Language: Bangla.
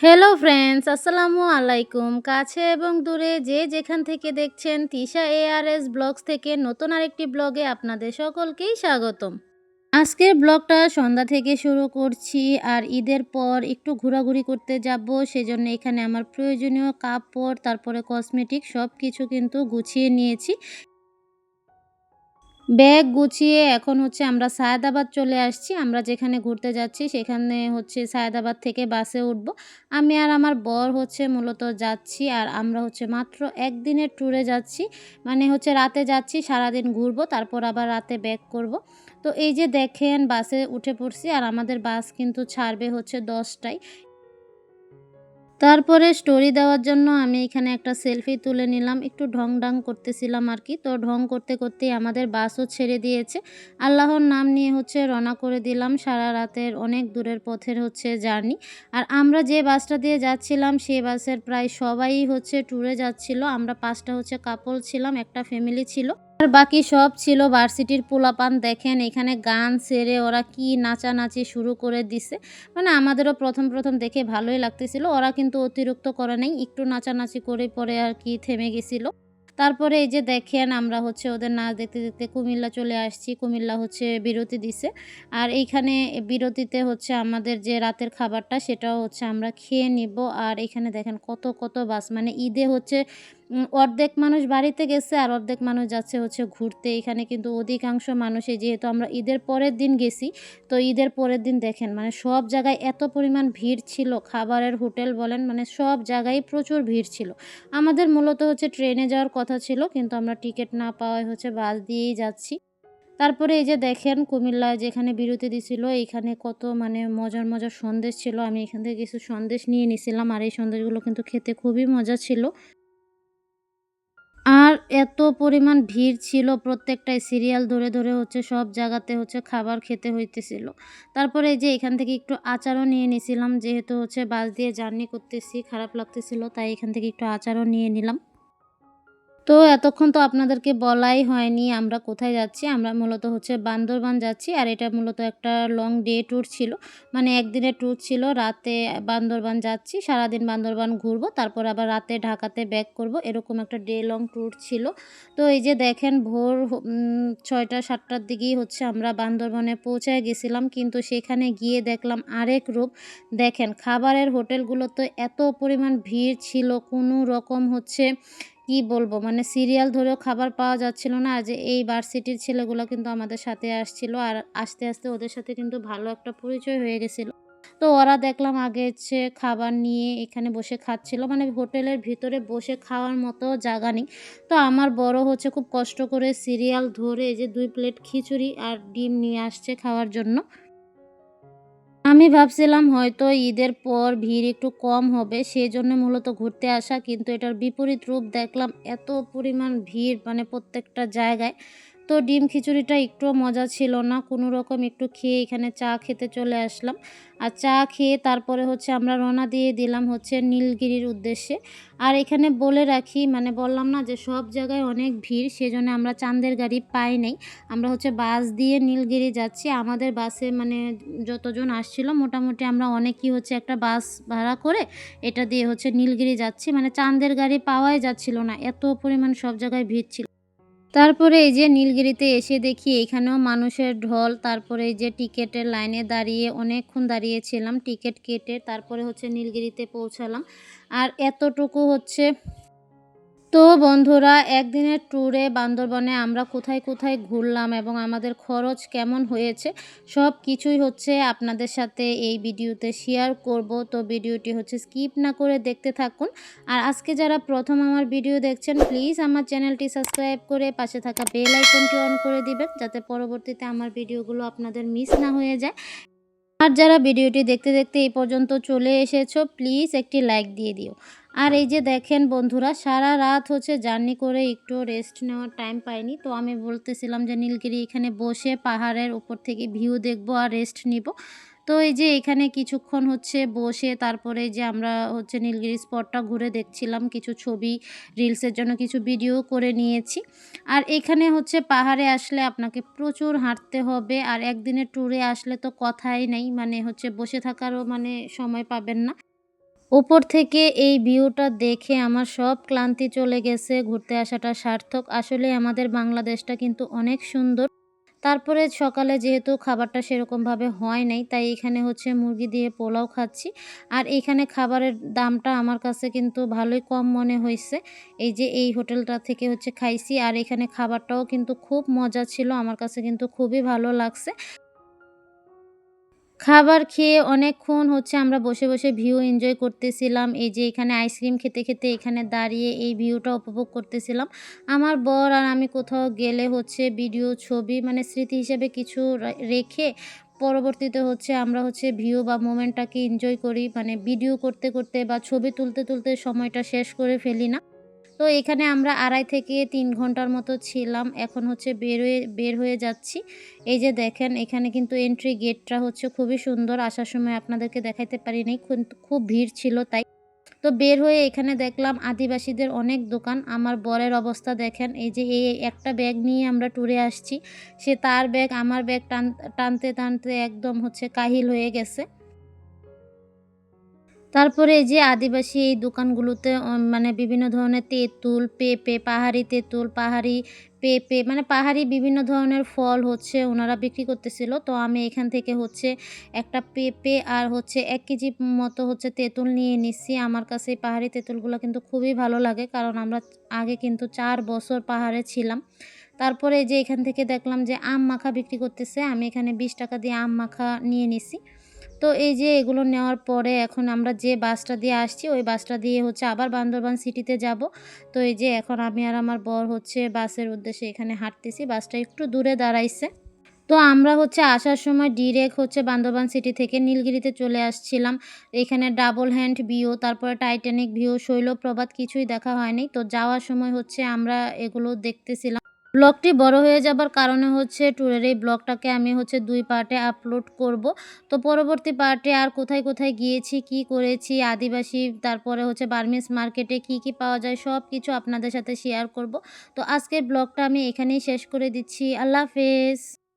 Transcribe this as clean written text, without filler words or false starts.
হ্যালো ফ্রেন্ডস, আসসালামু আলাইকুম। কাছে এবং দূরে যে যেখান থেকে দেখছেন, তিশা এআরএস ব্লগস থেকে নতুন আরেকটি ব্লগে আপনাদের সকলকেই স্বাগতম। আজকের ব্লগটা সন্ধ্যা থেকে শুরু করছি। আর ঈদের পর একটু ঘোরাঘুরি করতে যাব, সেজন্য এখানে আমার প্রয়োজনীয় কাপড়, তারপরে কসমেটিক সব কিছু কিন্তু গুছিয়ে নিয়েছি। ব্যাগ গুছিয়ে এখন হচ্ছে আমরা সায়েদাবাদ চলে আসছি। আমরা যেখানে ঘুরতে যাচ্ছি সেখানে হচ্ছে সায়েদাবাদ থেকে বাসে উঠব। আমি আর আমার বর হচ্ছে মূলত যাচ্ছি। আর আমরা হচ্ছে মাত্র একদিনের ট্যুরে যাচ্ছি। মানে হচ্ছে রাতে যাচ্ছি, সারাদিন ঘুরবো, তারপর আবার রাতে ব্যাক করব। তো এই যে দেখেন বাসে উঠে পড়ছি, আর আমাদের বাস কিন্তু ছাড়বে হচ্ছে ১০টায়। তারপরে স্টোরি দেওয়ার জন্য আমি এখানে একটা সেলফি তুলে নিলাম। একটু ঢং-ঢাং করতেছিলাম আরকি। তো ঢং করতে, করতেই আমাদের বাসও ছেড়ে দিয়েছে। আল্লাহর নাম নিয়ে হচ্ছে রওনা করে দিলাম। সারা রাতের অনেক দূরের পথের হচ্ছে জার্নি। আর আমরা যে বাসটা দিয়ে যাচ্ছিলাম সেই বাসের প্রায় সবাই হচ্ছে ট্যুরে যাচ্ছিল। আমরা ৫ টা হচ্ছে কাপল ছিলাম, একটা ফ্যামিলি ছিল। আর বাকি সব ছিল ভার্সিটির পোলাপান। দেখেন এখানে গান ছেড়ে ওরা কি নাচানাচি শুরু করে দিছে। মানে আমাদেরও প্রথম দেখে ভালোই লাগতেছিল। ওরা কিন্তু অতিরিক্ত করে নাই। একটু নাচানাচি করে পরে আর কি থেমে গেছিল। তারপরে এই যে দেখেন আমরা হচ্ছে ওদের নাচ দেখতে কুমিল্লা চলে আসছি। কুমিল্লা হচ্ছে বিরতি দিছে। আর এইখানে বিরতিতে হচ্ছে আমাদের যে রাতের খাবারটা সেটাও হচ্ছে আমরা খেয়ে নিব। আর এখানে দেখেন কত বাস, মানে ঈদে হচ্ছে অর্ধেক মানুষ বাড়িতে গেছে আর অর্ধেক মানুষ যাচ্ছে হচ্ছে ঘুরতে। এখানে কিন্তু অধিকাংশ মানুষই, যেহেতু আমরা ঈদের পরের দিন গেছি, তো ঈদের পরের দিন দেখেন মানে সব জায়গায় এত পরিমাণ ভিড় ছিল, খাবারের হোটেল বলেন, মানে সব জায়গায় প্রচুর ভিড় ছিল। আমাদের মূলত হচ্ছে ট্রেনে যাওয়ার কথা ছিল, কিন্তু আমরা টিকিট না পাওয়ায় হচ্ছে বাস দিয়েই যাচ্ছি। তারপরে এই যে দেখেন কুমিল্লায় যেখানে বিরতি দিছিল এইখানে কত মানে মজার সন্দেশ ছিল। আমি এখান থেকে কিছু সন্দেশ নিয়ে নিছিলাম, আর এই সন্দেশগুলো কিন্তু খেতে খুবই মজা ছিল। আর এত পরিমাণ ভিড় ছিল, প্রত্যেকটাই সিরিয়াল ধরে হচ্ছে সব জায়গাতে হচ্ছে খাবার খেতে হইতেছিল। তারপরে এই যে এখান থেকে একটু আচারও নিয়ে নিছিলাম, যেহেতু হচ্ছে বাস দিয়ে জার্নি করতেছি, খারাপ লাগতেছিল, তাই এখান থেকে একটু আচারও নিয়ে নিলাম। তো এতক্ষণ তো আপনাদেরকে বলাই হয়নি আমরা কোথায় যাচ্ছি। আমরা মূলত হচ্ছে বান্দরবান যাচ্ছি। আর এটা মূলত একটা লং ডে ট্যুর ছিল। মানে একদিনের ট্যুর ছিল। রাতে বান্দরবান যাচ্ছি। সারাদিন বান্দরবান ঘুরবো। তারপর আবার রাতে ঢাকাতে ব্যাক করব। এরকম একটা ডে লং ট্যুর ছিল। তো এই যে দেখেন ভোর ৬টা ৭টার দিকেই হচ্ছে আমরা বান্দরবানে পৌঁছায় গেছিলাম। কিন্তু সেখানে গিয়ে দেখলাম আরেক রূপ। দেখেন খাবারের হোটেলগুলোতে এত পরিমাণ ভিড় ছিল, কোনো রকম হচ্ছে কি বলবো, মানে সিরিয়াল ধরেও খাবার পাওয়া যাচ্ছিল না। আর যে এই ভার্সিটির ছেলেগুলা কিন্তু আমাদের সাথে আসছিল। আর আস্তে ওদের সাথে কিন্তু ভালো একটা পরিচয় হয়ে গেছিল। তো ওরা দেখলাম আগে হচ্ছে খাবার নিয়ে এখানে বসে খাচ্ছিল। মানে হোটেলের ভিতরে বসে খাওয়ার মতো জায়গা নেই। তো আমার বড় হচ্ছে খুব কষ্ট করে সিরিয়াল ধরে এই যে ২ প্লেট খিচুড়ি আর ডিম নিয়ে আসছে খাওয়ার জন্য। আমি ভাবছিলাম হয়তো ঈদের পর ভিড় একটু কম হবে, সেজন্য মূলত ঘুরতে আসা। কিন্তু এটার বিপরীত রূপ দেখলাম, এত পরিমাণ ভিড় মানে প্রত্যেকটা জায়গায়। তো ডিম খিচুড়িটা একটুও মজা ছিল না। কোনো রকম একটু খেয়ে এখানে চা খেতে চলে আসলাম। আর চা খেয়ে তারপরে হচ্ছে আমরা রওনা দিয়ে দিলাম হচ্ছে নীলগিরির উদ্দেশ্যে। আর এখানে বলে রাখি, মানে বললাম না যে সব জায়গায় অনেক ভিড়, সেজন্য আমরা চাঁদের গাড়ি পাই নাই। আমরা হচ্ছে বাস দিয়ে নীলগিরি যাচ্ছি। আমাদের বাসে মানে যতজন আসছিল মোটামুটি আমরা অনেকেই হচ্ছে একটা বাস ভাড়া করে এটা দিয়ে হচ্ছে নীলগিরি যাচ্ছি। মানে চাঁদের গাড়ি পাওয়াই যাচ্ছিল না, এত পরিমাণ সব জায়গায় ভিড় ছিল। তারপরে এই যে নীলগিরিতে এসে দেখি এখানেও মানুষের ঢল। তারপরে এই যে টিকেটের লাইনে দাঁড়িয়ে অনেকক্ষণ দাঁড়িয়েছিলাম টিকেট কেটে, তারপরে হচ্ছে নীলগিরিতে পৌঁছালাম। আর এতটুকু হচ্ছে। তো বন্ধুরা, একদিনের ট্যুরে বান্দরবনে আমরা কোথায় ঘুরলাম এবং আমাদের খরচ কেমন হয়েছে সব কিছুই হচ্ছে আপনাদের সাথে এই ভিডিওতে শেয়ার করব। তো ভিডিওটি হচ্ছে স্কিপ না করে দেখতে থাকুন। আর আজকে যারা প্রথম আমার ভিডিও দেখছেন, প্লিজ আমার চ্যানেলটি সাবস্ক্রাইব করে পাশে থাকা বেল আইকনটি অন করে দিবেন, যাতে পরবর্তীতে আমার ভিডিওগুলো আপনাদের মিস না হয়ে যায়। আর যারা ভিডিওটি দেখতে এই পর্যন্ত চলে এসেছো, প্লিজ একটি লাইক দিয়ে দিও। আর এই যে দেখেন বন্ধুরা, সারা রাত হচ্ছে জার্নি করে একটু রেস্ট নেওয়ার টাইম পাইনি। তো আমি বলতেছিলাম যে নীলগিরি এখানে বসে পাহাড়ের উপর থেকে ভিউ দেখবো আর রেস্ট নিব। তো এই যে এখানে কিছুক্ষণ হচ্ছে বসে তারপরে যে আমরা হচ্ছে নীলগিরি স্পটটা ঘুরে দেখছিলাম, কিছু ছবি রিলসের জন্য কিছু ভিডিও করে নিয়েছি। আর এখানে হচ্ছে পাহাড়ে আসলে আপনাকে প্রচুর হাঁটতে হবে। আর একদিনের ট্যুরে আসলে তো কথাই নেই, মানে হচ্ছে বসে থাকারও মানে সময় পাবেন না। উপর থেকে এই ভিউটা দেখে আমার সব ক্লান্তি চলে গেছে। ঘুরতে আসাটা সার্থক। আসলে আমাদের বাংলাদেশটা কিন্তু অনেক সুন্দর। তারপরে সকালে যেহেতু খাবারটা সেরকমভাবে হয় নাই, তাই এখানে হচ্ছে মুরগি দিয়ে পোলাও খাচ্ছি। আর এইখানে খাবারের দামটা আমার কাছে কিন্তু ভালোই কম মনে হইছে। এই যে এই হোটেলটা থেকে হচ্ছে খাইছি, আর এখানে খাবারটাও কিন্তু খুব মজা ছিল। আমার কাছে কিন্তু খুবই ভালো লাগছে। খাবার খেয়ে অনেকক্ষণ হচ্ছে আমরা বসে, বসে ভিউ এনজয় করতেছিলাম। এই যে এখানে আইসক্রিম খেতে, খেতে এখানে দাঁড়িয়ে এই ভিউটা উপভোগ করতেছিলাম। আমার বর আর আমি কোথাও গেলে হচ্ছে ভিডিও, ছবি মানে স্মৃতি হিসেবে কিছু রেখে পরবর্তীতে হচ্ছে আমরা হচ্ছে ভিউ বা মোমেন্টটাকে এনজয় করি। মানে ভিডিও করতে, করতে বা ছবি তুলতে, তুলতে সময়টা শেষ করে ফেলি না। তো এখানে আমরা ২.৫ থেকে ৩ ঘন্টার মতো ছিলাম। এখন হচ্ছে বের হয়ে যাচ্ছি। এই যে দেখেন এখানে কিন্তু এন্ট্রি গেটটা হচ্ছে খুবই সুন্দর। আসার সময় আপনাদেরকে দেখাইতে পারি নাই। কিন্তু খুব ভিড় ছিল তাই। তো বের হয়ে এখানে দেখলাম আদিবাসীদের অনেক দোকান। আমার বরের অবস্থা দেখেন। এই যে এই একটা ব্যাগ নিয়ে আমরা ট্যুরে আসছি। সে তার ব্যাগ, আমার ব্যাগ টানতে, টানতে একদম হচ্ছে কাহিল হয়ে গেছে। তারপরে এই যে আদিবাসী এই দোকানগুলোতে মানে বিভিন্ন ধরনের তেঁতুল, পেঁপে, পাহাড়ি তেঁতুল, পাহাড়ি পেঁপে মানে পাহাড়ি বিভিন্ন ধরনের ফল হচ্ছে উনারা বিক্রি করতেছিল। তো আমি এখান থেকে হচ্ছে একটা পেঁপে আর হচ্ছে ১ কেজি মতো হচ্ছে তেঁতুল নিয়ে নিচ্ছি। আমার কাছে এই পাহাড়ি তেঁতুলগুলা কিন্তু খুবই ভালো লাগে। কারণ আমরা আগে কিন্তু ৪ বছর পাহাড়ে ছিলাম। তারপরে এই যে এখান থেকে দেখলাম যে আম মাখা বিক্রি করতেছে। আমি এখানে ৳২০ দিয়ে আম মাখা নিয়ে নিছি। তো এই যে এগুলো নেওয়ার পরে এখন আমরা যে বাসটা দিয়ে আসছি, ওই বাসটা দিয়ে হচ্ছে আবার বান্দরবান সিটিতে যাব। তো এই যে এখন আমি আর আমার বর হচ্ছে বাসের উদ্দেশ্যে এখানে হাঁটতেছি। বাসটা একটু দূরে দাঁড়াইছে। তো আমরা হচ্ছে আসার সময় ডিরেক্ট হচ্ছে বান্দরবান সিটি থেকে নীলগিরিতে চলে আসছিলাম। এখানে ডাবল হ্যান্ড ভিউ, তারপরে টাইটানিক ভিউ, শৈলপ্রপাত কিছুই দেখা হয়নি। তো যাওয়ার সময় হচ্ছে আমরা এগুলো দেখতেছিলাম। ব্লগটি বড় হয়ে যাবার কারণে হচ্ছে ট্যুরের এই ব্লগটাকে আমি হচ্ছে ২ পার্টে আপলোড করব। তো পরবর্তী পার্টে আর কোথায়, কোথায় গিয়েছি, কি করেছি, আদিবাসী তারপরে হচ্ছে বার্মিজ মার্কেটে কি, কি পাওয়া যায় সবকিছু আপনাদের সাথে শেয়ার করব। তো আজকের ব্লগটা আমি এখানেই শেষ করে দিচ্ছি। আল্লাহ হাফেজ।